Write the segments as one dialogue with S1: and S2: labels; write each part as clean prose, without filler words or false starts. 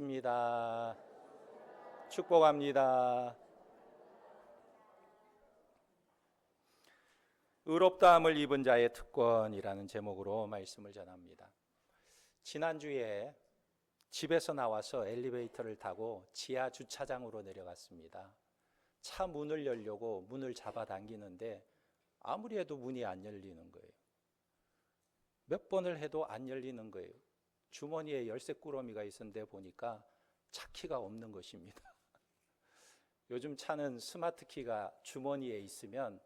S1: 반갑습니다. 축복합니다. 의롭다함을 입은 자의 특권이라는 제목으로 말씀을 전합니다. 지난주에 집에서 나와서 엘리베이터를 타고 지하 주차장으로 내려갔습니다. 차 문을 열려고 문을 잡아당기는데 아무리 해도 문이 안 열리는 거예요. 몇 번을 해도 안 열리는 거예요. 주머니에 열쇠 꾸러미가 있었는데 보니까 차키가 없는 것입니다. 요즘 차는 스마트 키가 주머니에 있으면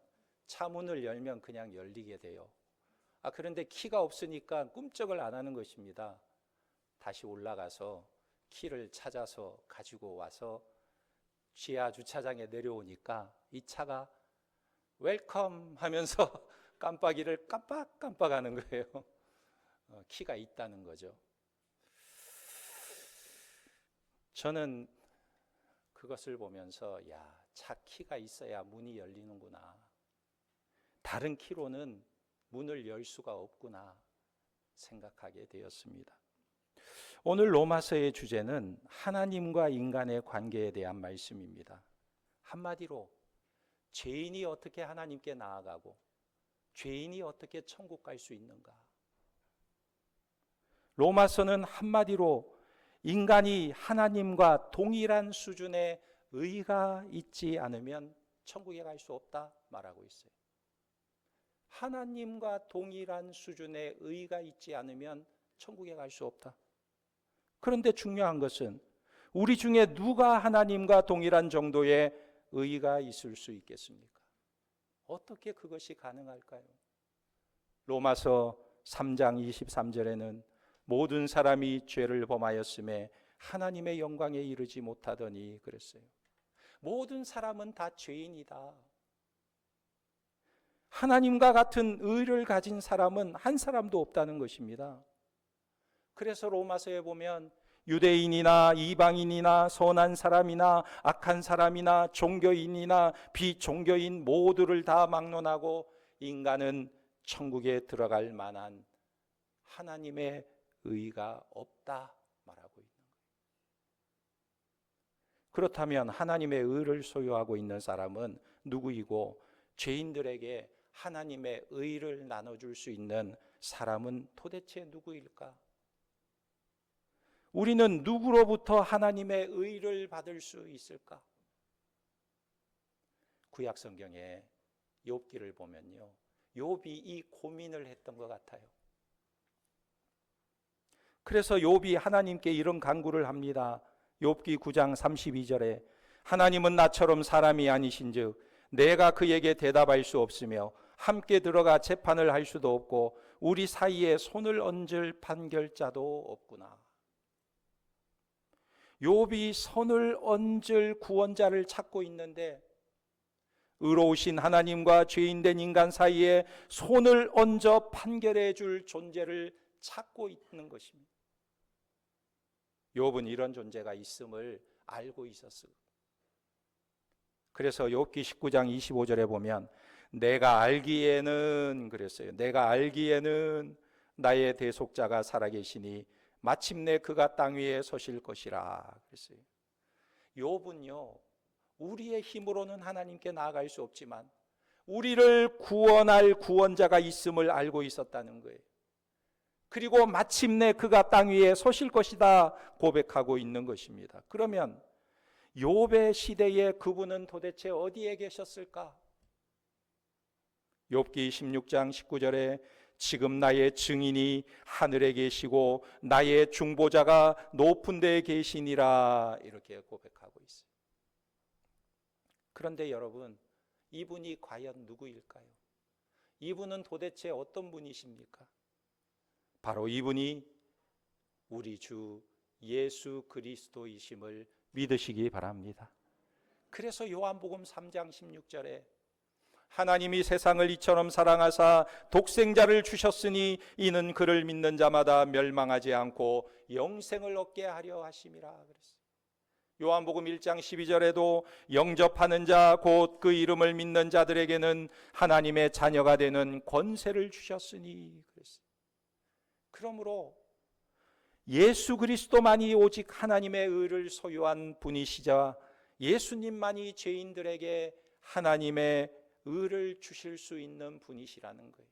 S1: 차 문을 열면 그냥 열리게 돼요. 그런데 키가 없으니까 꿈쩍을 안 하는 것입니다. 다시 올라가서 키를 찾아서 가지고 와서 지하 주차장에 내려오니까 이 차가 웰컴 하면서 깜빡이를 깜빡깜빡 하는 거예요. 키가 있다는 거죠. 저는 그것을 보면서 차 키가 있어야 문이 열리는구나. 다른 키로는 문을 열 수가 없구나 생각하게 되었습니다. 오늘 로마서의 주제는 하나님과 인간의 관계에 대한 말씀입니다. 한마디로 죄인이 어떻게 하나님께 나아가고 죄인이 어떻게 천국 갈 수 있는가. 로마서는 한마디로 인간이 하나님과 동일한 수준의 의가 있지 않으면 천국에 갈 수 없다 말하고 있어요. 하나님과 동일한 수준의 의가 있지 않으면 천국에 갈 수 없다. 그런데 중요한 것은 우리 중에 누가 하나님과 동일한 정도의 의가 있을 수 있겠습니까? 어떻게 그것이 가능할까요? 로마서 3장 23절에는 모든 사람이 죄를 범하였음에 하나님의 영광에 이르지 못하더니 그랬어요. 모든 사람은 다 죄인이다. 하나님과 같은 의를 가진 사람은 한 사람도 없다는 것입니다. 그래서 로마서에 보면 유대인이나 이방인이나 선한 사람이나 악한 사람이나 종교인이나 비종교인 모두를 다 막론하고 인간은 천국에 들어갈 만한 하나님의 의가 없다 말하고 있는 거예요. 그렇다면 하나님의 의를 소유하고 있는 사람은 누구이고 죄인들에게 하나님의 의를 나눠줄 수 있는 사람은 도대체 누구일까? 우리는 누구로부터 하나님의 의를 받을 수 있을까? 구약 성경에 욥기를 보면요, 욥이 이 고민을 했던 것 같아요. 그래서 욥이 하나님께 이런 간구를 합니다. 욥기 9장 32절에 하나님은 나처럼 사람이 아니신즉 내가 그에게 대답할 수 없으며 함께 들어가 재판을 할 수도 없고 우리 사이에 손을 얹을 판결자도 없구나. 욥이 손을 얹을 구원자를 찾고 있는데 의로우신 하나님과 죄인된 인간 사이에 손을 얹어 판결해 줄 존재를 찾고 있는 것입니다. 욥은 이런 존재가 있음을 알고 있었어요. 그래서 욥기 19장 25절에 보면 내가 알기에는 그랬어요. 내가 알기에는 나의 대속자가 살아계시니 마침내 그가 땅 위에 서실 것이라 그랬어요. 욥은요, 우리의 힘으로는 하나님께 나아갈 수 없지만 우리를 구원할 구원자가 있음을 알고 있었다는 거예요. 그리고 마침내 그가 땅 위에 서실 것이다 고백하고 있는 것입니다. 그러면 욥의 시대에 그분은 도대체 어디에 계셨을까? 욥기 16장 19절에 지금 나의 증인이 하늘에 계시고 나의 중보자가 높은 데에 계시니라 이렇게 고백하고 있어요. 그런데 여러분, 이분이 과연 누구일까요? 이분은 도대체 어떤 분이십니까? 바로 이분이 우리 주 예수 그리스도이심을 믿으시기 바랍니다. 그래서 요한복음 3장 16절에 하나님이 세상을 이처럼 사랑하사 독생자를 주셨으니 이는 그를 믿는 자마다 멸망하지 않고 영생을 얻게 하려 하심이라 그랬어요. 요한복음 1장 12절에도 영접하는 자 곧 그 이름을 믿는 자들에게는 하나님의 자녀가 되는 권세를 주셨으니 그랬어요. 그러므로 예수 그리스도만이 오직 하나님의 의를 소유한 분이시자 예수님만이 죄인들에게 하나님의 의를 주실 수 있는 분이시라는 거예요.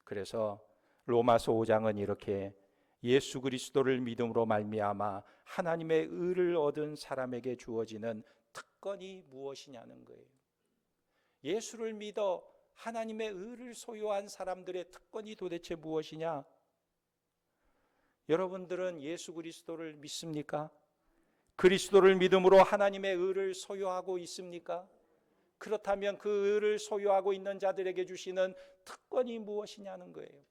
S1: 그래서 로마서 5장은 이렇게 예수 그리스도를 믿음으로 말미암아 하나님의 의를 얻은 사람에게 주어지는 특권이 무엇이냐는 거예요. 예수를 믿어 하나님의 의를 소유한 사람들의 특권이 도대체 무엇이냐? 여러분들은 예수 그리스도를 믿습니까? 그리스도를 믿음으로 하나님의 의를 소유하고 있습니까? 그렇다면 그 의를 소유하고 있는 자들에게 주시는 특권이 무엇이냐는 거예요.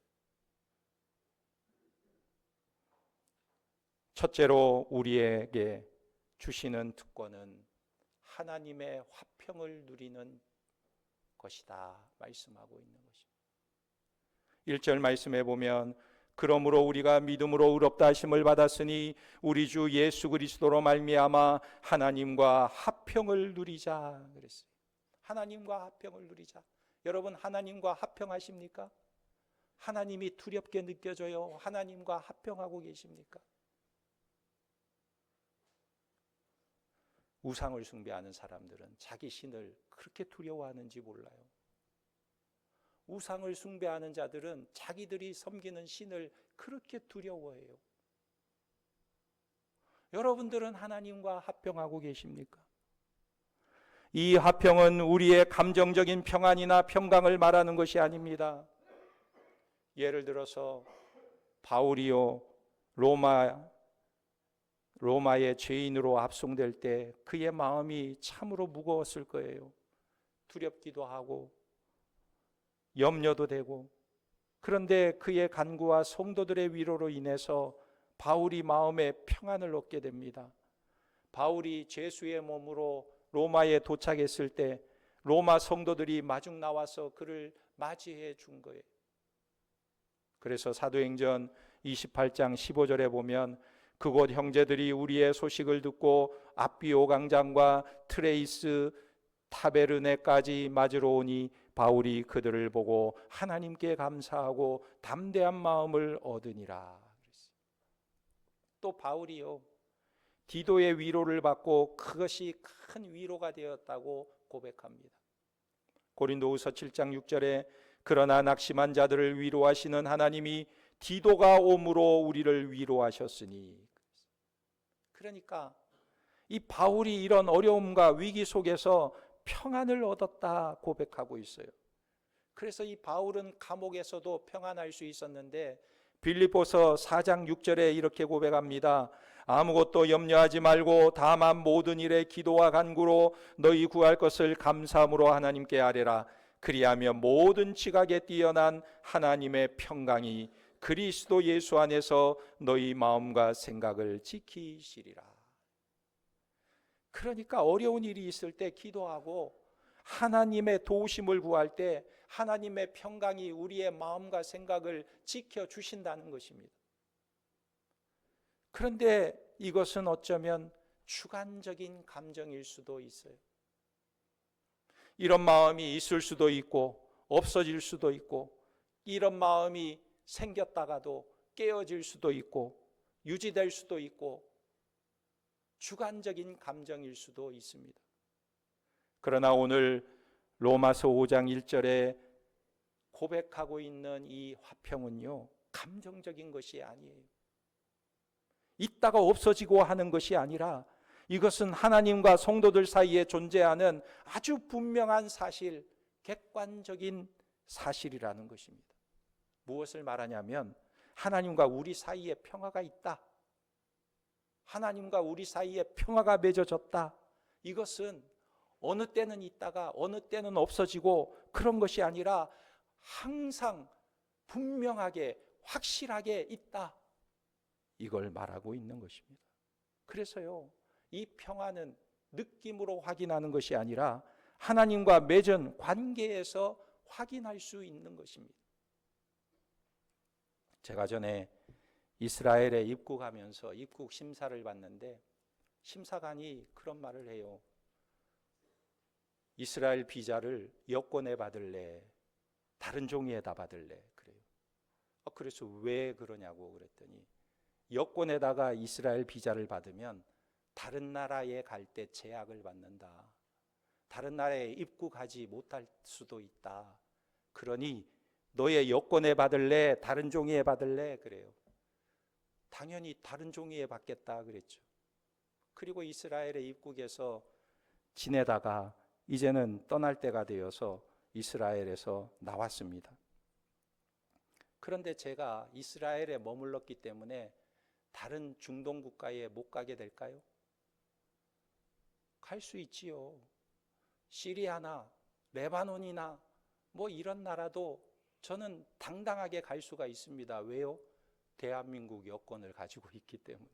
S1: 첫째로 우리에게 주시는 특권은 하나님의 화평을 누리는 것이다 말씀하고 있는 것입니다. 1절 말씀에 보면 그러므로 우리가 믿음으로 의롭다 하심을 받았으니 우리 주 예수 그리스도로 말미암아 하나님과 화평을 누리자 그랬어요. 하나님과 화평을 누리자. 여러분 하나님과 화평하십니까? 하나님이 두렵게 느껴져요? 하나님과 화평하고 계십니까? 우상을 숭배하는 사람들은 자기 신을 그렇게 두려워하는지 몰라요. 우상을 숭배하는 자들은 자기들이 섬기는 신을 그렇게 두려워해요. 여러분들은 하나님과 화평하고 계십니까? 이 화평은 우리의 감정적인 평안이나 평강을 말하는 것이 아닙니다. 예를 들어서 바울이요 로마의 죄인으로 압송될 때 그의 마음이 참으로 무거웠을 거예요. 두렵기도 하고 염려도 되고. 그런데 그의 간구와 성도들의 위로로 인해서 바울이 마음에 평안을 얻게 됩니다. 바울이 죄수의 몸으로 로마에 도착했을 때 로마 성도들이 마중 나와서 그를 맞이해 준 거예요. 그래서 사도행전 28장 15절에 보면 그곳 형제들이 우리의 소식을 듣고 앞비오 강장과 트레이스 타베르네까지 맞으러 오니 바울이 그들을 보고 하나님께 감사하고 담대한 마음을 얻으니라. 또 바울이요 디도의 위로를 받고 그것이 큰 위로가 되었다고 고백합니다. 고린도후서 7장 6절에 그러나 낙심한 자들을 위로하시는 하나님이 디도가 옴으로 우리를 위로하셨으니. 그러니까 이 바울이 이런 어려움과 위기 속에서 평안을 얻었다 고백하고 있어요. 그래서 이 바울은 감옥에서도 평안할 수 있었는데 빌립보서 4장 6절에 이렇게 고백합니다. 아무것도 염려하지 말고 다만 모든 일에 기도와 간구로 너희 구할 것을 감사함으로 하나님께 아뢰라. 그리하면 모든 지각에 뛰어난 하나님의 평강이 그리스도 예수 안에서 너희 마음과 생각을 지키시리라. 그러니까 어려운 일이 있을 때 기도하고 하나님의 도우심을 구할 때 하나님의 평강이 우리의 마음과 생각을 지켜주신다는 것입니다. 그런데 이것은 어쩌면 주관적인 감정일 수도 있어요. 이런 마음이 있을 수도 있고 없어질 수도 있고 이런 마음이 생겼다가도 깨어질 수도 있고 유지될 수도 있고 주관적인 감정일 수도 있습니다. 그러나 오늘 로마서 5장 1절에 고백하고 있는 이 화평은요 감정적인 것이 아니에요. 있다가 없어지고 하는 것이 아니라 이것은 하나님과 성도들 사이에 존재하는 아주 분명한 사실, 객관적인 사실이라는 것입니다. 무엇을 말하냐면 하나님과 우리 사이에 평화가 있다. 하나님과 우리 사이에 평화가 맺어졌다. 이것은 어느 때는 있다가 어느 때는 없어지고 그런 것이 아니라 항상 분명하게 확실하게 있다. 이걸 말하고 있는 것입니다. 그래서요, 이 평화는 느낌으로 확인하는 것이 아니라 하나님과 맺은 관계에서 확인할 수 있는 것입니다. 제가 전에 이스라엘에 입국하면서 입국 심사를 받는데 심사관이 그런 말을 해요. 이스라엘 비자를 여권에 받을래? 다른 종이에다 받을래? 그래요. 그래서 왜 그러냐고 그랬더니 여권에다가 이스라엘 비자를 받으면 다른 나라에 갈 때 제약을 받는다. 다른 나라에 입국하지 못할 수도 있다. 그러니 너의 여권에 받을래? 다른 종이에 받을래? 그래요. 당연히 다른 종이에 받겠다 그랬죠. 그리고 이스라엘에 입국해서 지내다가 이제는 떠날 때가 되어서 이스라엘에서 나왔습니다. 그런데 제가 이스라엘에 머물렀기 때문에 다른 중동 국가에 못 가게 될까요? 갈 수 있지요. 시리아나 레바논이나 뭐 이런 나라도 저는 당당하게 갈 수가 있습니다. 왜요? 대한민국 여권을 가지고 있기 때문에.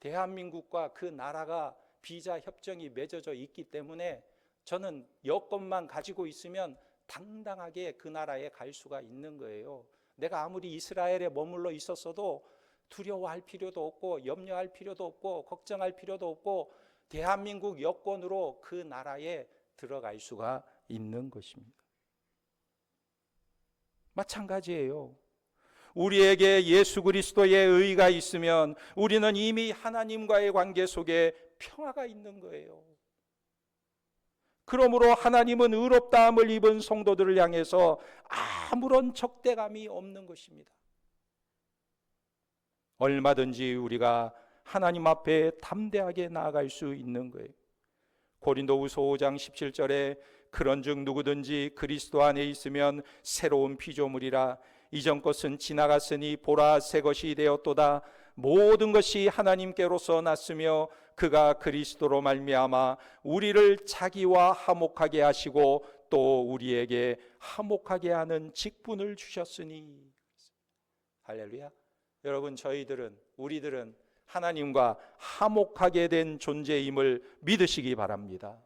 S1: 대한민국과 그 나라가 비자 협정이 맺어져 있기 때문에 저는 여권만 가지고 있으면 당당하게 그 나라에 갈 수가 있는 거예요. 내가 아무리 이스라엘에 머물러 있었어도 두려워할 필요도 없고 염려할 필요도 없고 걱정할 필요도 없고 대한민국 여권으로 그 나라에 들어갈 수가 있는 것입니다. 마찬가지예요. 우리에게 예수 그리스도의 의가 있으면 우리는 이미 하나님과의 관계 속에 평화가 있는 거예요. 그러므로 하나님은 의롭다함을 입은 성도들을 향해서 아무런 적대감이 없는 것입니다. 얼마든지 우리가 하나님 앞에 담대하게 나아갈 수 있는 거예요. 고린도후서 5장 17절에 그런즉 누구든지 그리스도 안에 있으면 새로운 피조물이라 이전 것은 지나갔으니 보라 새 것이 되었도다. 모든 것이 하나님께로서 났으며 그가 그리스도로 말미암아 우리를 자기와 화목하게 하시고 또 우리에게 화목하게 하는 직분을 주셨으니. 할렐루야. 여러분, 우리들은 하나님과 화목하게 된 존재임을 믿으시기 바랍니다.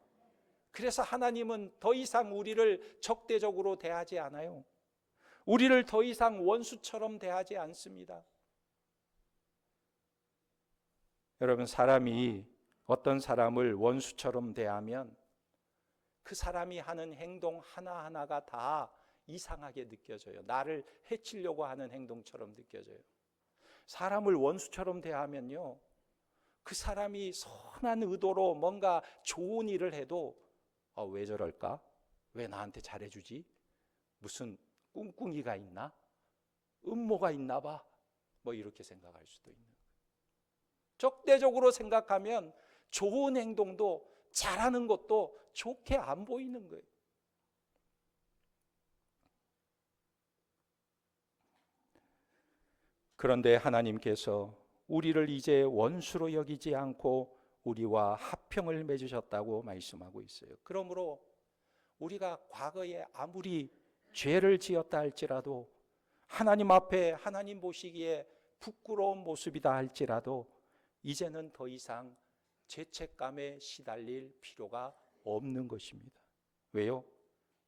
S1: 그래서 하나님은 더 이상 우리를 적대적으로 대하지 않아요. 우리를 더 이상 원수처럼 대하지 않습니다. 여러분, 사람이 어떤 사람을 원수처럼 대하면 그 사람이 하는 행동 하나하나가 다 이상하게 느껴져요. 나를 해치려고 하는 행동처럼 느껴져요. 사람을 원수처럼 대하면요, 그 사람이 선한 의도로 뭔가 좋은 일을 해도 왜 저럴까? 왜 나한테 잘해주지? 무슨 꿍꿍이가 있나? 음모가 있나 봐. 뭐 이렇게 생각할 수도 있는 거예요. 적대적으로 생각하면 좋은 행동도 잘하는 것도 좋게 안 보이는 거예요. 그런데 하나님께서 우리를 이제 원수로 여기지 않고 우리와 화평을 맺으셨다고 말씀하고 있어요. 그러므로 우리가 과거에 아무리 죄를 지었다 할지라도 하나님 앞에 하나님 보시기에 부끄러운 모습이다 할지라도 이제는 더 이상 죄책감에 시달릴 필요가 없는 것입니다. 왜요?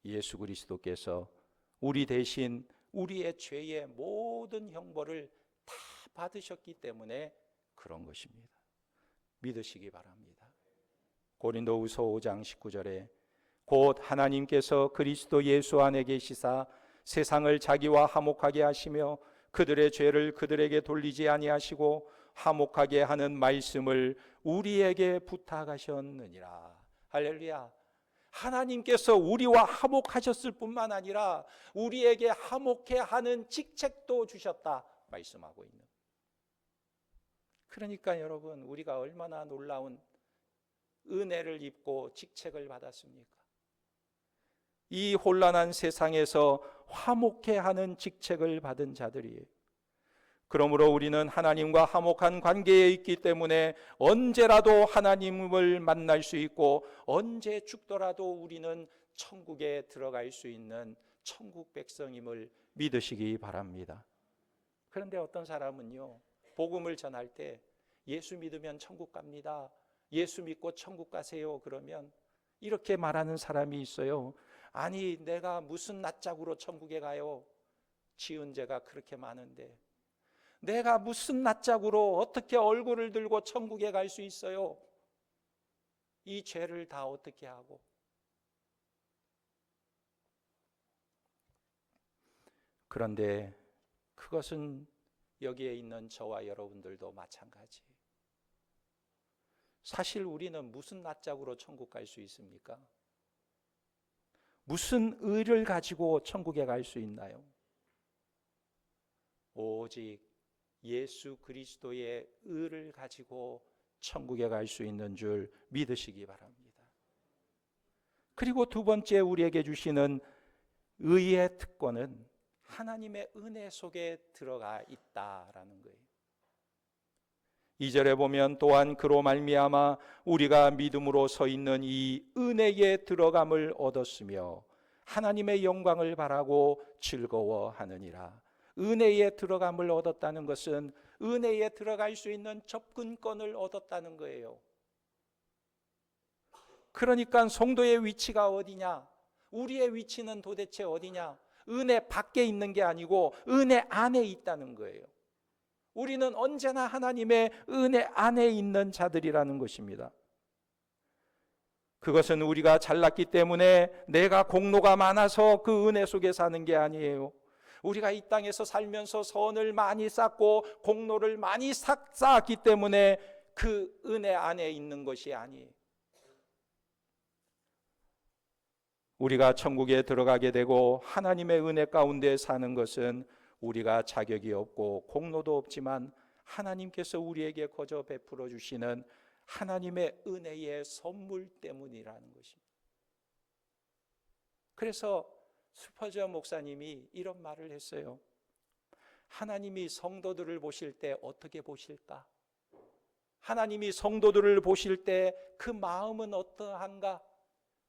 S1: 예수 그리스도께서 우리 대신 우리의 죄의 모든 형벌을 다 받으셨기 때문에 그런 것입니다. 믿으시기 바랍니다. 고린도후서 5장 19절에 곧 하나님께서 그리스도 예수 안에 계시사 세상을 자기와 화목하게 하시며 그들의 죄를 그들에게 돌리지 아니하시고 화목하게 하는 말씀을 우리에게 부탁하셨느니라. 할렐루야. 하나님께서 우리와 화목하셨을 뿐만 아니라 우리에게 화목해 하는 직책도 주셨다 말씀하고 있는. 그러니까 여러분, 우리가 얼마나 놀라운 은혜를 입고 직책을 받았습니까? 이 혼란한 세상에서 화목해 하는 직책을 받은 자들이에요. 그러므로 우리는 하나님과 화목한 관계에 있기 때문에 언제라도 하나님을 만날 수 있고 언제 죽더라도 우리는 천국에 들어갈 수 있는 천국 백성임을 믿으시기 바랍니다. 그런데 어떤 사람은요, 복음을 전할 때 예수 믿으면 천국 갑니다. 예수 믿고 천국 가세요. 그러면 이렇게 말하는 사람이 있어요. 아니, 내가 무슨 낯짝으로 천국에 가요? 지은 죄가 그렇게 많은데 내가 무슨 낯짝으로 어떻게 얼굴을 들고 천국에 갈 수 있어요? 이 죄를 다 어떻게 하고? 그런데 그것은 여기에 있는 저와 여러분들도 마찬가지. 사실 우리는 무슨 낯짝으로 천국 갈 수 있습니까? 무슨 의를 가지고 천국에 갈 수 있나요? 오직 예수 그리스도의 의를 가지고 천국에 갈 수 있는 줄 믿으시기 바랍니다. 그리고 두 번째 우리에게 주시는 의의 특권은 하나님의 은혜 속에 들어가 있다라는 거예요. 2절에 보면 또한 그로 말미암아 우리가 믿음으로 서 있는 이 은혜에 들어감을 얻었으며 하나님의 영광을 바라고 즐거워하느니라. 은혜에 들어감을 얻었다는 것은 은혜에 들어갈 수 있는 접근권을 얻었다는 거예요. 그러니까 성도의 위치가 어디냐? 우리의 위치는 도대체 어디냐? 은혜 밖에 있는 게 아니고 은혜 안에 있다는 거예요. 우리는 언제나 하나님의 은혜 안에 있는 자들이라는 것입니다. 그것은 우리가 잘났기 때문에 내가 공로가 많아서 그 은혜 속에 사는 게 아니에요. 우리가 이 땅에서 살면서 선을 많이 쌓고 공로를 많이 쌓았기 때문에 그 은혜 안에 있는 것이 아니에요. 우리가 천국에 들어가게 되고 하나님의 은혜 가운데 사는 것은 우리가 자격이 없고 공로도 없지만 하나님께서 우리에게 거저 베풀어 주시는 하나님의 은혜의 선물 때문이라는 것입니다. 그래서 스퍼전 목사님이 이런 말을 했어요. 하나님이 성도들을 보실 때 어떻게 보실까? 하나님이 성도들을 보실 때 그 마음은 어떠한가?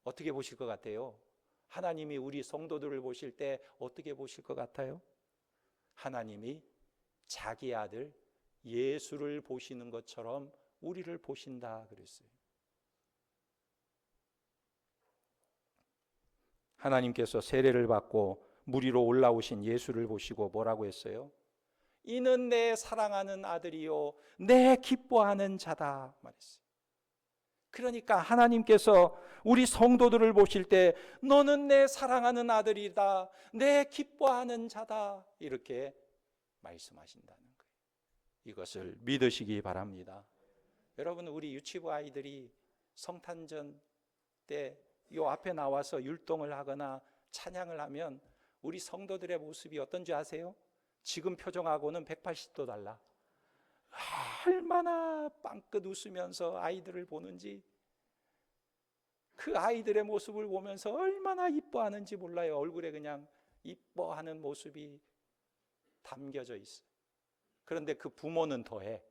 S1: 어떻게 보실 것 같아요? 하나님이 우리 성도들을 보실 때 어떻게 보실 것 같아요? 하나님이 자기 아들 예수를 보시는 것처럼 우리를 보신다 그랬어요. 하나님께서 세례를 받고 물 위로 올라오신 예수를 보시고 뭐라고 했어요? 이는 내 사랑하는 아들이요 내 기뻐하는 자다 말했어요. 그러니까 하나님께서 우리 성도들을 보실 때 너는 내 사랑하는 아들이다, 내 기뻐하는 자다 이렇게 말씀하신다는 거예요. 이것을 믿으시기 바랍니다. 여러분, 우리 유치부 아이들이 성탄절 때 이 앞에 나와서 율동을 하거나 찬양을 하면 우리 성도들의 모습이 어떤지 아세요? 지금 표정하고는 180도 달라. 얼마나 빵긋 웃으면서 아이들을 보는지, 그 아이들의 모습을 보면서 얼마나 이뻐하는지 몰라요. 얼굴에 그냥 이뻐하는 모습이 담겨져 있어요. 그런데 그 부모는 더해.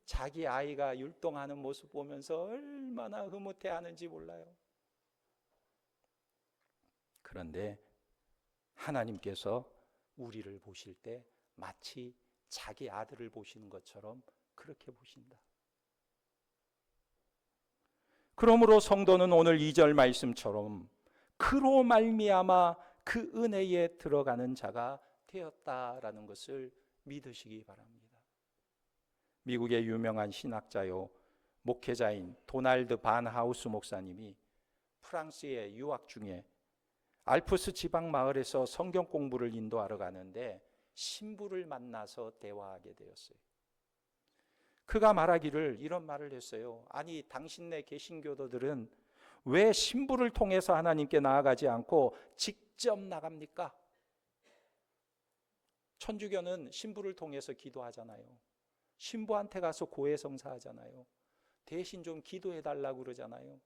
S1: 자기 아이가 율동하는 모습 보면서 얼마나 흐뭇해하는지 몰라요. 그런데 하나님께서 우리를 보실 때 마치 자기 아들을 보시는 것처럼 그렇게 보신다. 그러므로 성도는 오늘 2절 말씀처럼 그로 말미암아 그 은혜에 들어가는 자가 되었다라는 것을 믿으시기 바랍니다. 미국의 유명한 신학자요 목회자인 도널드 반 하우스 목사님이 프랑스에 유학 중에 알프스 지방 마을에서 성경 공부를 인도하러 가는데 신부를 만나서 대화하게 되었어요. 그가 말하기를 이런 말을 했어요. 아니, 당신네 개신교도들은 왜 신부를 통해서 하나님께 나아가지 않고 직접 나갑니까? 천주교는 신부를 통해서 기도하잖아요. 신부한테 가서 고해성사하잖아요. 대신 좀 기도해달라고 그러잖아요.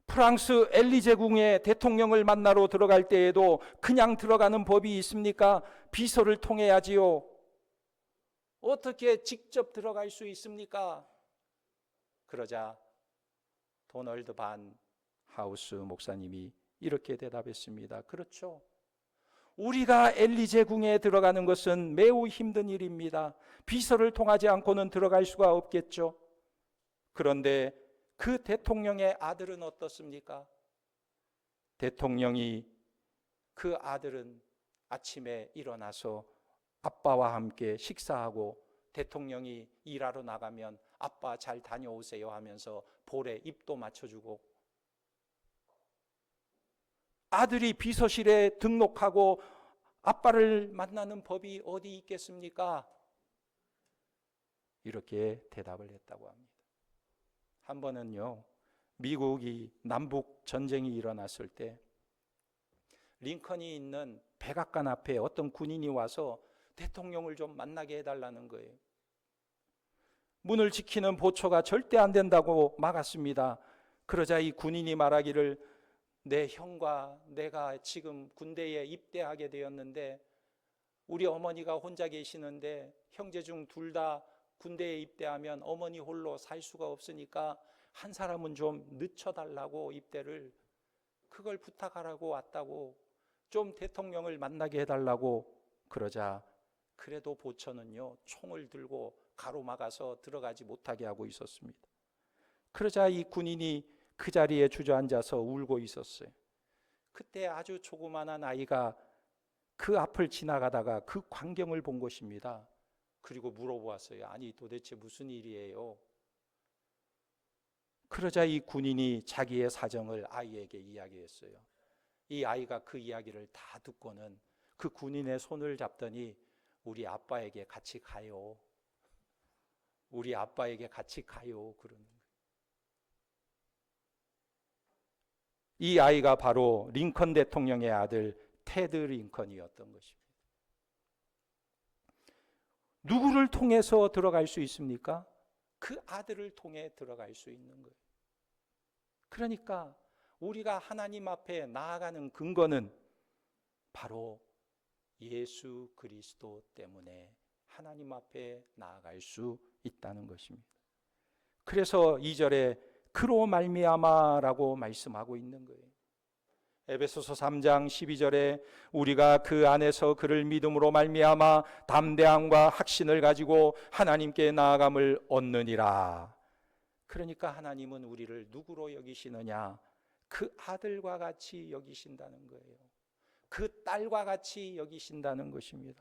S1: 프랑스 엘리제 궁에 대통령을 만나러 들어갈 때에도 그냥 들어가는 법이 있습니까? 비서를 통해야지요. 어떻게 직접 들어갈 수 있습니까? 그러자 도널드 반 하우스 목사님이 이렇게 대답했습니다. 그렇죠. 우리가 엘리제 궁에 들어가는 것은 매우 힘든 일입니다. 비서를 통하지 않고는 들어갈 수가 없겠죠. 그런데 그 대통령의 아들은 어떻습니까? 대통령이 그 아들은 아침에 일어나서 아빠와 함께 식사하고 대통령이 일하러 나가면 아빠 잘 다녀오세요 하면서 볼에 입도 맞춰주고, 아들이 비서실에 등록하고 아빠를 만나는 법이 어디 있겠습니까? 이렇게 대답을 했다고 합니다. 한 번은요, 미국이 남북 전쟁이 일어났을 때 링컨이 있는 백악관 앞에 어떤 군인이 와서 대통령을 좀 만나게 해달라는 거예요. 문을 지키는 보초가 절대 안 된다고 막았습니다. 그러자 이 군인이 말하기를, 내 형과 내가 지금 군대에 입대하게 되었는데 우리 어머니가 혼자 계시는데 형제 중 둘 다 군대에 입대하면 어머니 홀로 살 수가 없으니까 한 사람은 좀 늦춰달라고, 입대를 그걸 부탁하라고 왔다고, 좀 대통령을 만나게 해달라고. 그러자 그래도 보초는요, 총을 들고 가로막아서 들어가지 못하게 하고 있었습니다. 그러자 이 군인이 그 자리에 주저앉아서 울고 있었어요. 그때 아주 조그만한 아이가 그 앞을 지나가다가 그 광경을 본 것입니다. 그리고 물어보았어요. 아니, 도대체 무슨 일이에요? 그러자 이 군인이 자기의 사정을 아이에게 이야기했어요. 이 아이가 그 이야기를 다 듣고는 그 군인의 손을 잡더니 우리 아빠에게 같이 가요. 우리 아빠에게 같이 가요. 그러는 거예요. 이 아이가 바로 링컨 대통령의 아들 테드 링컨이었던 것입니다. 누구를 통해서 들어갈 수 있습니까? 그 아들을 통해 들어갈 수 있는 거예요. 그러니까 우리가 하나님 앞에 나아가는 근거는 바로 예수 그리스도 때문에 하나님 앞에 나아갈 수 있다는 것입니다. 그래서 2절에 그로 말미암아라고 말씀하고 있는 거예요. 에베소서 3장 12절에 우리가 그 안에서 그를 믿음으로 말미암아 담대함과 확신을 가지고 하나님께 나아감을 얻느니라. 그러니까 하나님은 우리를 누구로 여기시느냐? 그 아들과 같이 여기신다는 거예요. 그 딸과 같이 여기신다는 것입니다.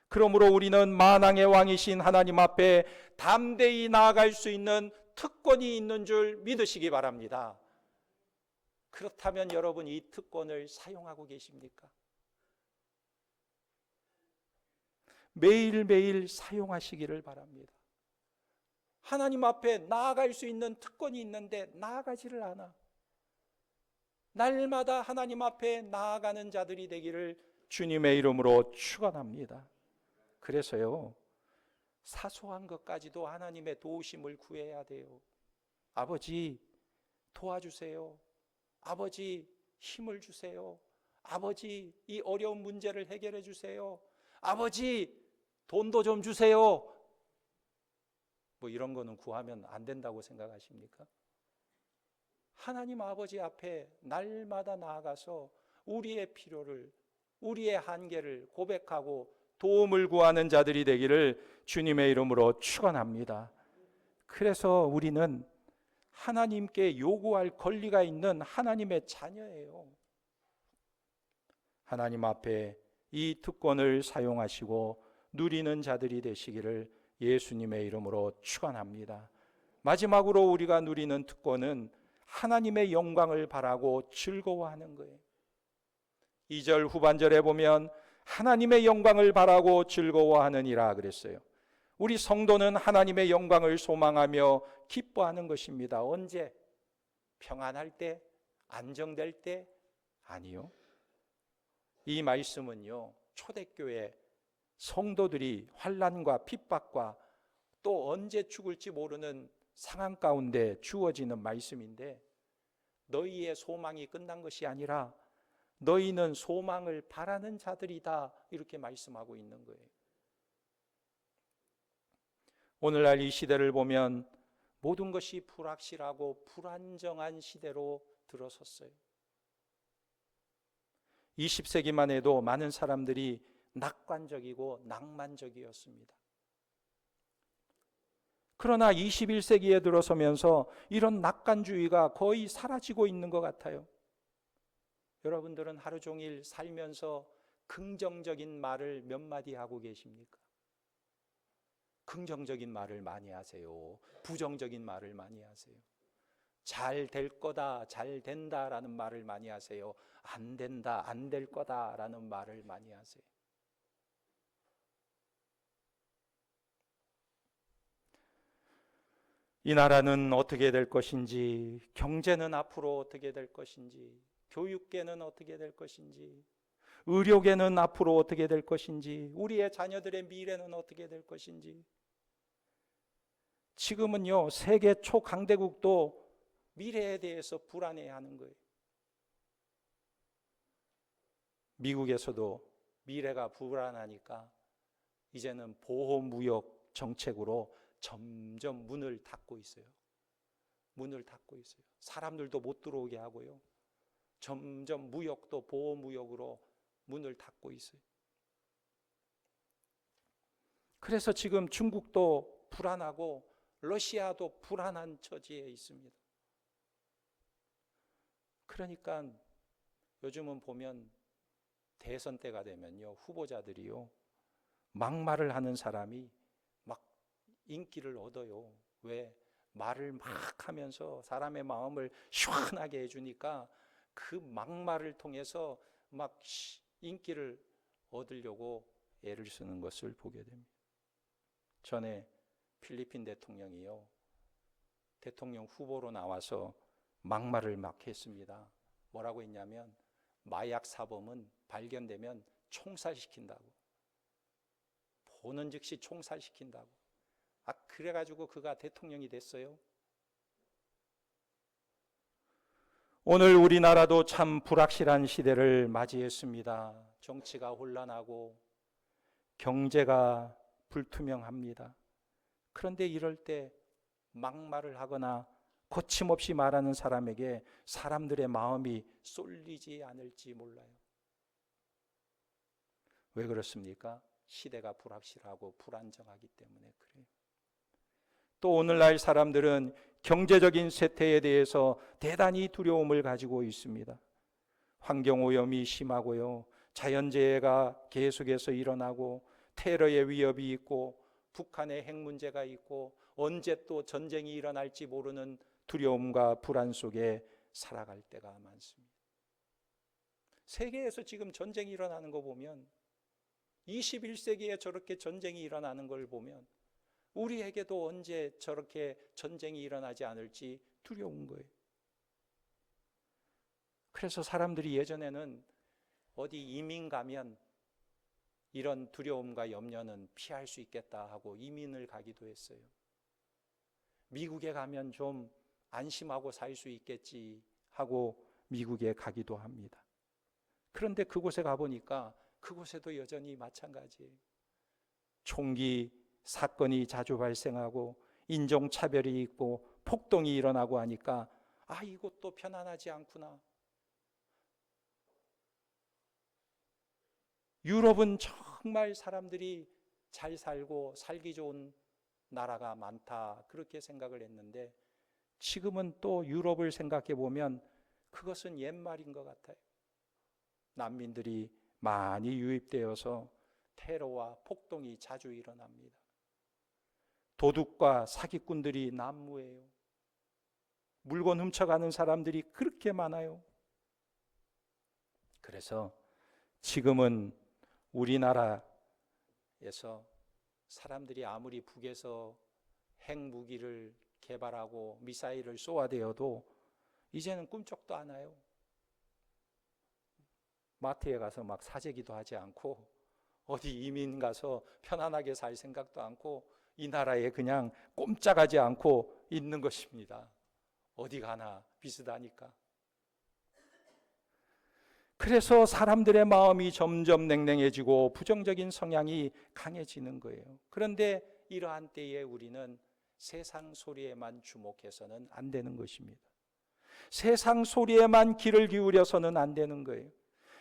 S1: 그러므로 우리는 만왕의 왕이신 하나님 앞에 담대히 나아갈 수 있는 특권이 있는 줄 믿으시기 바랍니다. 그렇다면 여러분, 이 특권을 사용하고 계십니까? 매일매일 사용하시기를 바랍니다. 하나님 앞에 나아갈 수 있는 특권이 있는데 나아가지를 않아. 날마다 하나님 앞에 나아가는 자들이 되기를 주님의 이름으로 축원합니다. 그래서요, 사소한 것까지도 하나님의 도우심을 구해야 돼요. 아버지, 도와주세요. 아버지, 힘을 주세요. 아버지, 이 어려운 문제를 해결해 주세요. 아버지, 돈도 좀 주세요. 뭐 이런 거는 구하면 안 된다고 생각하십니까? 하나님 아버지 앞에 날마다 나아가서 우리의 필요를, 우리의 한계를 고백하고 도움을 구하는 자들이 되기를 주님의 이름으로 축원합니다. 그래서 우리는 하나님께 요구할 권리가 있는 하나님의 자녀예요. 하나님 앞에 이 특권을 사용하시고 누리는 자들이 되시기를 예수님의 이름으로 축원합니다. 마지막으로 우리가 누리는 특권은 하나님의 영광을 바라고 즐거워하는 거예요. 2절 후반절에 보면 하나님의 영광을 바라고 즐거워하느니라 그랬어요. 우리 성도는 하나님의 영광을 소망하며 기뻐하는 것입니다. 언제? 평안할 때? 안정될 때? 아니요. 이 말씀은요, 초대교회 성도들이 환난과 핍박과 또 언제 죽을지 모르는 상황 가운데 주어지는 말씀인데, 너희의 소망이 끝난 것이 아니라 너희는 소망을 바라는 자들이다, 이렇게 말씀하고 있는 거예요. 오늘날 이 시대를 보면 모든 것이 불확실하고 불안정한 시대로 들어섰어요. 20세기만 해도 많은 사람들이 낙관적이고 낭만적이었습니다. 그러나 21세기에 들어서면서 이런 낙관주의가 거의 사라지고 있는 것 같아요. 여러분들은 하루 종일 살면서 긍정적인 말을 몇 마디 하고 계십니까? 긍정적인 말을 많이 하세요? 부정적인 말을 많이 하세요? 잘 될 거다, 잘 된다라는 말을 많이 하세요. 안 된다, 안 될 거다라는 말을 많이 하세요. 이 나라는 어떻게 될 것인지, 경제는 앞으로 어떻게 될 것인지, 교육계는 어떻게 될 것인지, 의료계는 앞으로 어떻게 될 것인지, 우리의 자녀들의 미래는 어떻게 될 것인지. 지금은요, 세계 초강대국도 미래에 대해서 불안해하는 거예요. 미국에서도 미래가 불안하니까 이제는 보호무역 정책으로 점점 문을 닫고 있어요. 문을 닫고 있어요. 사람들도 못 들어오게 하고요. 점점 무역도 보호무역으로 문을 닫고 있어요. 그래서 지금 중국도 불안하고 러시아도 불안한 처지에 있습니다. 그러니까 요즘은 보면 대선 때가 되면요, 후보자들이요, 막말을 하는 사람이 막 인기를 얻어요. 왜? 말을 막 하면서 사람의 마음을 시원하게 해주니까 그 막말을 통해서 막 인기를 얻으려고 애를 쓰는 것을 보게 됩니다. 전에 필리핀 대통령이요, 대통령 후보로 나와서 막말을 막 했습니다. 뭐라고 했냐면 마약 사범은 발견되면 총살시킨다고, 보는 즉시 총살시킨다고. 그래가지고 그가 대통령이 됐어요. 오늘 우리나라도 참 불확실한 시대를 맞이했습니다. 정치가 혼란하고 경제가 불투명합니다. 그런데 이럴 때 막말을 하거나 거침없이 말하는 사람에게 사람들의 마음이 쏠리지 않을지 몰라요. 왜 그렇습니까? 시대가 불확실하고 불안정하기 때문에 그래요. 또 오늘날 사람들은 경제적인 쇠퇴에 대해서 대단히 두려움을 가지고 있습니다. 환경오염이 심하고요, 자연재해가 계속해서 일어나고 테러의 위협이 있고 북한의 핵 문제가 있고 언제 또 전쟁이 일어날지 모르는 두려움과 불안 속에 살아갈 때가 많습니다. 세계에서 지금 전쟁이 일어나는 거 보면, 21세기에 저렇게 전쟁이 일어나는 걸 보면 우리에게도 언제 저렇게 전쟁이 일어나지 않을지 두려운 거예요. 그래서 사람들이 예전에는 어디 이민 가면 이런 두려움과 염려는 피할 수 있겠다 하고 이민을 가기도 했어요. 미국에 가면 좀 안심하고 살 수 있겠지 하고 미국에 가기도 합니다. 그런데 그곳에 가보니까 그곳에도 여전히 마찬가지예요. 총기 사건이 자주 발생하고 인종차별이 있고 폭동이 일어나고 하니까 이곳도 편안하지 않구나. 유럽은 정말 사람들이 잘 살고 살기 좋은 나라가 많다, 그렇게 생각을 했는데 지금은 또 유럽을 생각해 보면 그것은 옛말인 것 같아요. 난민들이 많이 유입되어서 테러와 폭동이 자주 일어납니다. 도둑과 사기꾼들이 난무해요. 물건 훔쳐가는 사람들이 그렇게 많아요. 그래서 지금은 우리나라에서 사람들이 아무리 북에서 핵무기를 개발하고 미사일을 쏘아대어도 이제는 꿈쩍도 안 와요. 마트에 가서 막 사재기도 하지 않고 어디 이민 가서 편안하게 살 생각도 않고 이 나라에 그냥 꼼짝하지 않고 있는 것입니다. 어디 가나 비슷하니까. 그래서 사람들의 마음이 점점 냉랭해지고 부정적인 성향이 강해지는 거예요. 그런데 이러한 때에 우리는 세상 소리에만 주목해서는 안 되는 것입니다. 세상 소리에만 귀를 기울여서는 안 되는 거예요.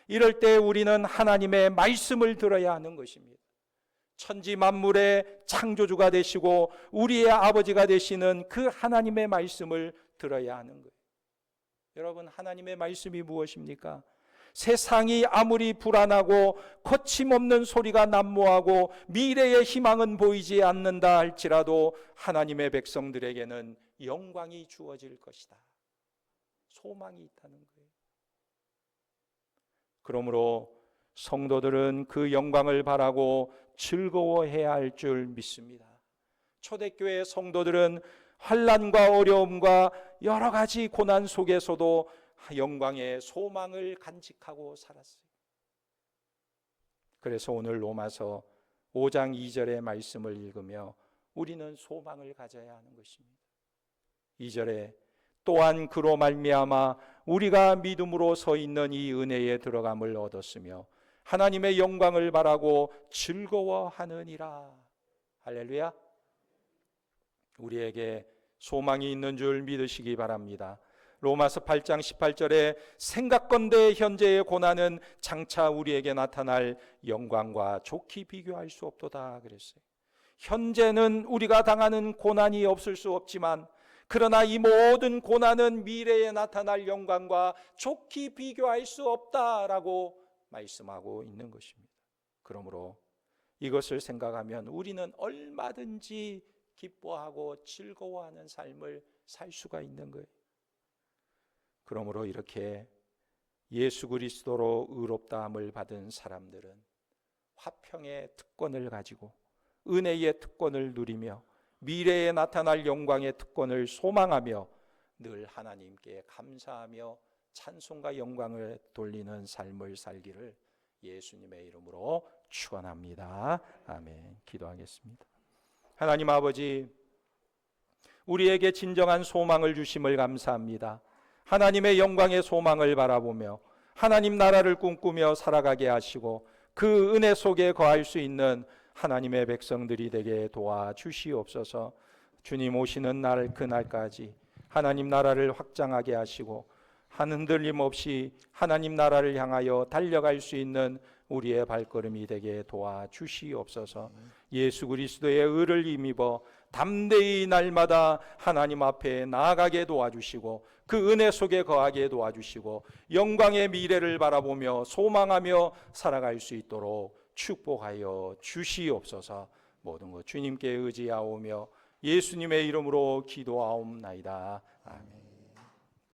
S1: 이럴 때 우리는 하나님의 말씀을 들어야 하는 것입니다. 천지 만물의 창조주가 되시고 우리의 아버지가 되시는 그 하나님의 말씀을 들어야 하는 거예요. 여러분, 하나님의 말씀이 무엇입니까? 세상이 아무리 불안하고 거침없는 소리가 난무하고 미래의 희망은 보이지 않는다 할지라도 하나님의 백성들에게는 영광이 주어질 것이다. 소망이 있다는 거예요. 그러므로 성도들은 그 영광을 바라고 즐거워해야 할 줄 믿습니다. 초대교회 성도들은 환난과 어려움과 여러 가지 고난 속에서도 영광의 소망을 간직하고 살았어요. 그래서 오늘 로마서 5장 2절의 말씀을 읽으며 우리는 소망을 가져야 하는 것입니다. 2절에 또한 그로 말미암아 우리가 믿음으로 서 있는 이 은혜에 들어감을 얻었으며 하나님의 영광을 바라고 즐거워하느니라. 할렐루야. 우리에게 소망이 있는 줄 믿으시기 바랍니다. 로마서 8장 18절에 생각건대 현재의 고난은 장차 우리에게 나타날 영광과 좋게 비교할 수 없도다 그랬어요. 현재는 우리가 당하는 고난이 없을 수 없지만 그러나 이 모든 고난은 미래에 나타날 영광과 좋게 비교할 수 없다라고 말씀하고 있는 것입니다. 그러므로 이것을 생각하면 우리는 얼마든지 기뻐하고 즐거워하는 삶을 살 수가 있는 거예요. 그러므로 이렇게 예수 그리스도로 의롭다함을 받은 사람들은 화평의 특권을 가지고 은혜의 특권을 누리며 미래에 나타날 영광의 특권을 소망하며 늘 하나님께 감사하며 찬송과 영광을 돌리는 삶을 살기를 예수님의 이름으로 축원합니다. 아멘. 기도하겠습니다. 하나님 아버지, 우리에게 진정한 소망을 주심을 감사합니다. 하나님의 영광의 소망을 바라보며 하나님 나라를 꿈꾸며 살아가게 하시고 그 은혜 속에 거할 수 있는 하나님의 백성들이 되게 도와주시옵소서. 주님 오시는 날 그날까지 하나님 나라를 확장하게 하시고 한 흔들림 없이 하나님 나라를 향하여 달려갈 수 있는 우리의 발걸음이 되게 도와주시옵소서. 예수 그리스도의 의를 힘입어 담대히 날마다 하나님 앞에 나아가게 도와주시고 그 은혜 속에 거하게 도와주시고 영광의 미래를 바라보며 소망하며 살아갈 수 있도록 축복하여 주시옵소서. 모든 것 주님께 의지하오며 예수님의 이름으로 기도하옵나이다. 아멘.